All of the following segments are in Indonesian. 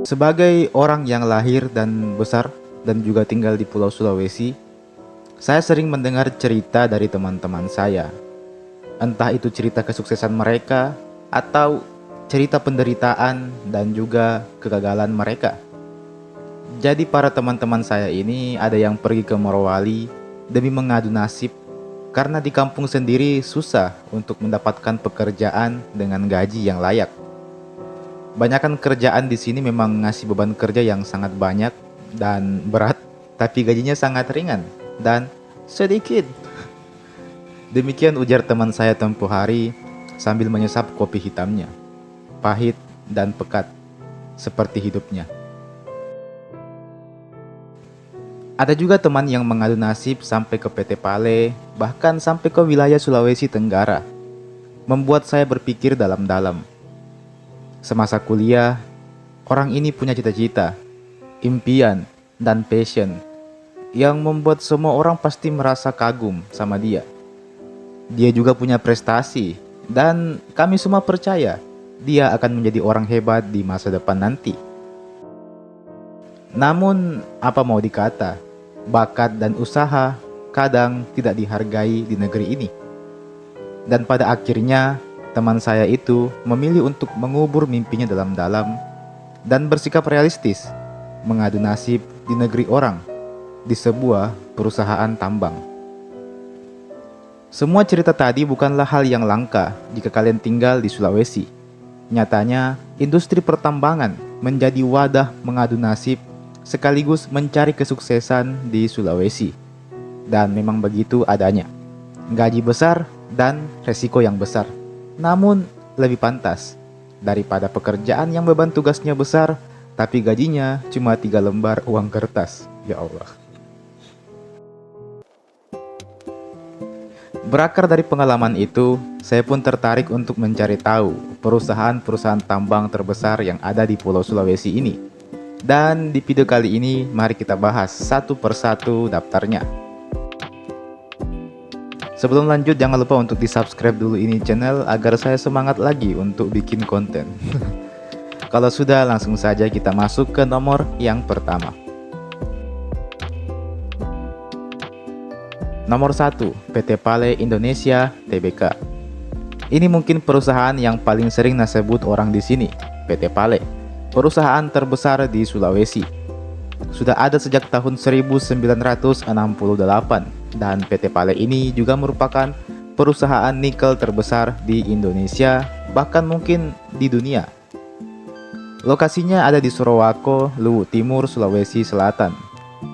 Sebagai orang yang lahir dan besar dan juga tinggal di Pulau Sulawesi, saya sering mendengar cerita dari teman-teman saya. Entah itu cerita kesuksesan mereka atau cerita penderitaan dan juga kegagalan mereka. Jadi para teman-teman saya ini ada yang pergi ke Morowali demi mengadu nasib karena di kampung sendiri susah untuk mendapatkan pekerjaan dengan gaji yang layak. Banyakan kerjaan di sini memang ngasih beban kerja yang sangat banyak dan berat, tapi gajinya sangat ringan dan sedikit. Demikian ujar teman saya tempo hari sambil menyesap kopi hitamnya. Pahit dan pekat, seperti hidupnya. Ada juga teman yang mengadu nasib sampai ke PT Pale, bahkan sampai ke wilayah Sulawesi Tenggara. Membuat saya berpikir dalam-dalam. Semasa kuliah, orang ini punya cita-cita, impian, dan passion yang membuat semua orang pasti merasa kagum sama dia. Dia juga punya prestasi, dan kami semua percaya dia akan menjadi orang hebat di masa depan nanti. Namun, apa mau dikata, bakat dan usaha kadang tidak dihargai di negeri ini. Dan pada akhirnya, teman saya itu memilih untuk mengubur mimpinya dalam-dalam dan bersikap realistis, mengadu nasib di negeri orang, di sebuah perusahaan tambang. Semua cerita tadi bukanlah hal yang langka jika kalian tinggal di Sulawesi. Nyatanya, industri pertambangan menjadi wadah mengadu nasib sekaligus mencari kesuksesan di Sulawesi. Dan memang begitu adanya. Gaji besar dan resiko yang besar. Namun lebih pantas daripada pekerjaan yang beban tugasnya besar tapi gajinya cuma 3 lembar uang kertas. Ya Allah. Berakar dari pengalaman itu, saya pun tertarik untuk mencari tahu perusahaan-perusahaan tambang terbesar yang ada di Pulau Sulawesi ini. Dan di video kali ini, mari kita bahas satu persatu daftarnya. Sebelum lanjut, jangan lupa untuk di-subscribe dulu ini channel agar saya semangat lagi untuk bikin konten. Kalau sudah, langsung saja kita masuk ke nomor yang pertama. Nomor 1, PT Pale Indonesia Tbk. Ini mungkin perusahaan yang paling sering disebut orang di sini, PT Pale. Perusahaan terbesar di Sulawesi. Sudah ada sejak tahun 1968 dan PT Pale ini juga merupakan perusahaan nikel terbesar di Indonesia, bahkan mungkin di dunia. Lokasinya ada di Sorowako, Luwu Timur, Sulawesi Selatan.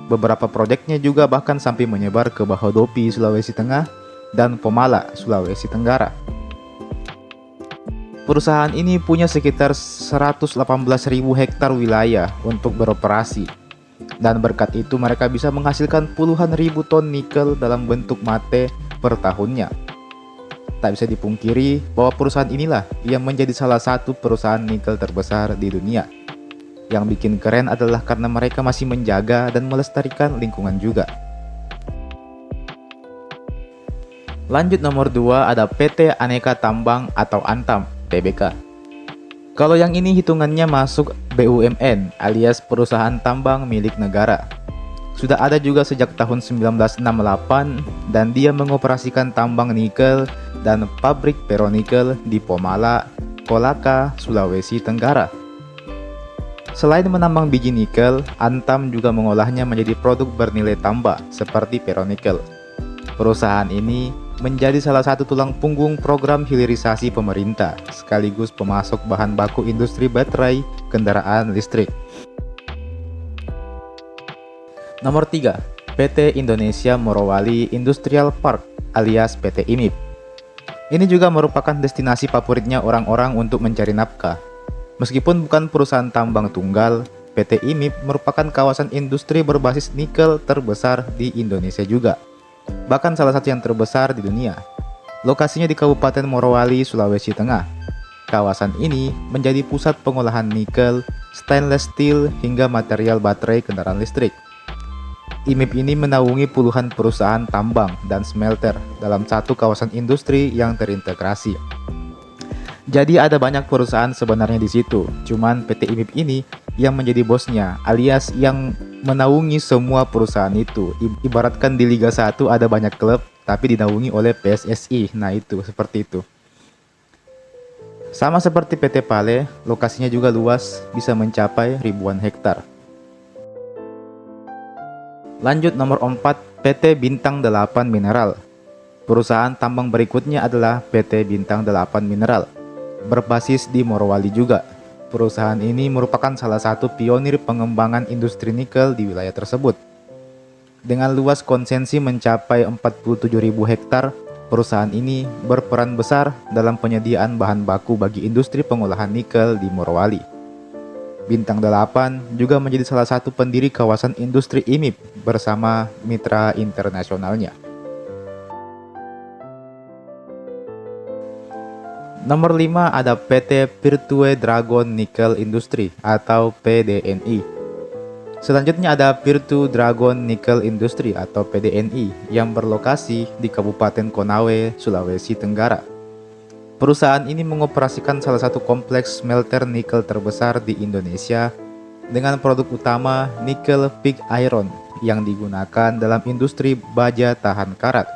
Beberapa proyeknya juga bahkan sampai menyebar ke Bahodopi, Sulawesi Tengah, dan Pomala, Sulawesi Tenggara. Perusahaan ini punya sekitar 118.000 hektar wilayah untuk beroperasi. Dan berkat itu mereka bisa menghasilkan puluhan ribu ton nikel dalam bentuk mate per tahunnya. Tak bisa dipungkiri bahwa perusahaan inilah yang menjadi salah satu perusahaan nikel terbesar di dunia. Yang bikin keren adalah karena mereka masih menjaga dan melestarikan lingkungan juga. Lanjut nomor 2 ada PT Aneka Tambang atau Antam Tbk. Kalau yang ini hitungannya masuk BUMN alias perusahaan tambang milik negara. Sudah ada juga sejak tahun 1968 dan dia mengoperasikan tambang nikel dan pabrik ferronikel di Pomala, Kolaka, Sulawesi Tenggara. Selain menambang biji nikel, Antam juga mengolahnya menjadi produk bernilai tambah seperti ferronikel. Perusahaan ini menjadi salah satu tulang punggung program hilirisasi pemerintah, sekaligus pemasok bahan baku industri baterai kendaraan listrik. Nomor 3, PT Indonesia Morowali Industrial Park alias PT IMIP. Ini juga merupakan destinasi favoritnya orang-orang untuk mencari nafkah. Meskipun bukan perusahaan tambang tunggal, PT IMIP merupakan kawasan industri berbasis nikel terbesar di Indonesia juga. Bahkan salah satu yang terbesar di dunia. Lokasinya di Kabupaten Morowali, Sulawesi Tengah. Kawasan ini menjadi pusat pengolahan nikel, stainless steel, hingga material baterai kendaraan listrik. IMIP ini menaungi puluhan perusahaan tambang dan smelter dalam satu kawasan industri yang terintegrasi. Jadi ada banyak perusahaan sebenarnya di situ, cuman PT IMIP ini yang menjadi bosnya, alias yang menaungi semua perusahaan itu. Ibaratkan di Liga 1 ada banyak klub, tapi dinaungi oleh PSSI. Nah itu, seperti itu. Sama seperti PT Pale, lokasinya juga luas, bisa mencapai ribuan hektar. Lanjut nomor 4, PT Bintang 8 Mineral. Perusahaan tambang berikutnya adalah PT Bintang 8 Mineral, berbasis di Morowali juga. Perusahaan ini merupakan salah satu pionir pengembangan industri nikel di wilayah tersebut. Dengan luas konsensi mencapai 47.000 hektar, perusahaan ini berperan besar dalam penyediaan bahan baku bagi industri pengolahan nikel di Morowali. Bintang 8 juga menjadi salah satu pendiri kawasan industri IMIP bersama mitra internasionalnya. Nomor 5 ada PT Virtue Dragon Nickel Industry atau PDNI. Selanjutnya ada Virtue Dragon Nickel Industry atau PDNI yang berlokasi di Kabupaten Konawe, Sulawesi Tenggara. Perusahaan ini mengoperasikan salah satu kompleks smelter nikel terbesar di Indonesia dengan produk utama nikel pig iron yang digunakan dalam industri baja tahan karat.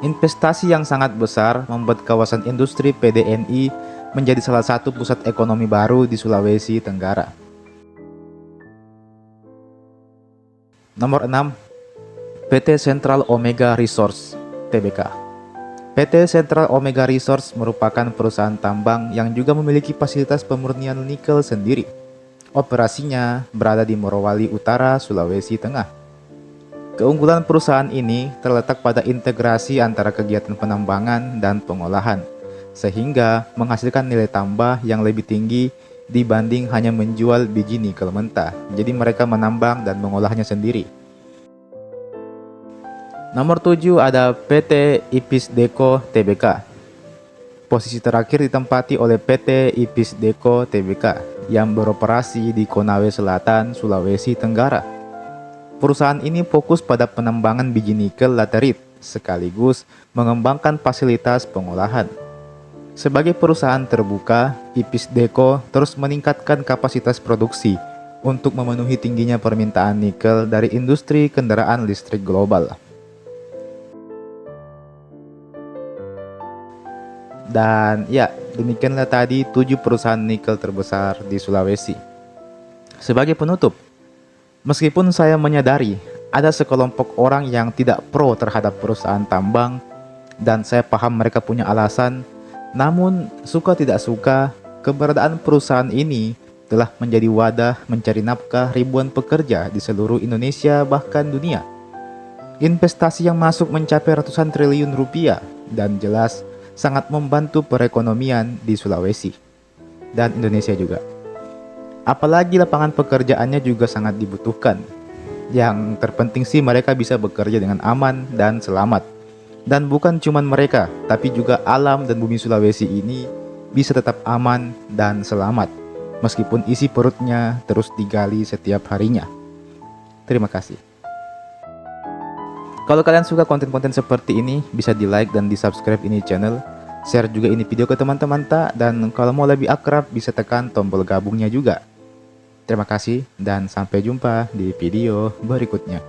Investasi yang sangat besar membuat kawasan industri PDNI menjadi salah satu pusat ekonomi baru di Sulawesi Tenggara. Nomor 6, PT Central Omega Resource Tbk. PT Central Omega Resource merupakan perusahaan tambang yang juga memiliki fasilitas pemurnian nikel sendiri. Operasinya berada di Morowali Utara, Sulawesi Tengah. Keunggulan perusahaan ini terletak pada integrasi antara kegiatan penambangan dan pengolahan, sehingga menghasilkan nilai tambah yang lebih tinggi dibanding hanya menjual biji nikel mentah. Jadi mereka menambang dan mengolahnya sendiri. Nomor 7 ada PT IPIS Deco Tbk. Posisi terakhir ditempati oleh PT IPIS Deco Tbk yang beroperasi di Konawe Selatan, Sulawesi Tenggara. Perusahaan ini fokus pada penambangan biji nikel laterit sekaligus mengembangkan fasilitas pengolahan. Sebagai perusahaan terbuka, IPIS Deco terus meningkatkan kapasitas produksi untuk memenuhi tingginya permintaan nikel dari industri kendaraan listrik global. Dan ya, demikianlah tadi 7 perusahaan nikel terbesar di Sulawesi. Sebagai penutup, meskipun saya menyadari ada sekelompok orang yang tidak pro terhadap perusahaan tambang, dan saya paham mereka punya alasan, namun suka tidak suka, keberadaan perusahaan ini telah menjadi wadah mencari nafkah ribuan pekerja di seluruh Indonesia bahkan dunia. Investasi yang masuk mencapai ratusan triliun rupiah dan jelas sangat membantu perekonomian di Sulawesi dan Indonesia juga. Apalagi lapangan pekerjaannya juga sangat dibutuhkan. Yang terpenting sih mereka bisa bekerja dengan aman dan selamat. Dan bukan cuma mereka, tapi juga alam dan bumi Sulawesi ini bisa tetap aman dan selamat, meskipun isi perutnya terus digali setiap harinya. Terima kasih. Kalau kalian suka konten-konten seperti ini, bisa di like dan di subscribe ini channel. Share juga ini video ke teman-teman tak, dan kalau mau lebih akrab bisa tekan tombol gabungnya juga. Terima kasih dan sampai jumpa di video berikutnya.